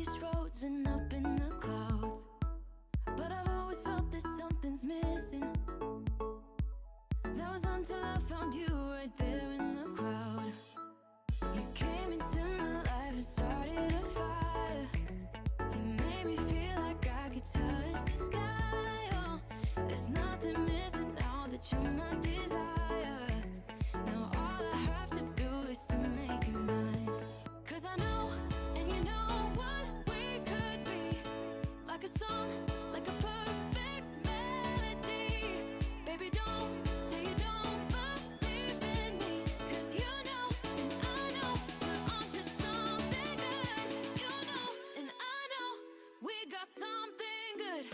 these roads and up in the clouds, but I've always felt that something's missing. That was until I found you right there in the crowd. You came into my life and started a fire. You made me feel like I could touch the sky. Oh, there's nothing missing now that you're my desire. Now all I have to do is to make you mine. 'Cause I know, and you know what we could be. Like a song, like a perfect melody. Baby, don't say you don't believe in me. 'Cause you know, and I know, we're onto something good. You know, and I know, we got something good.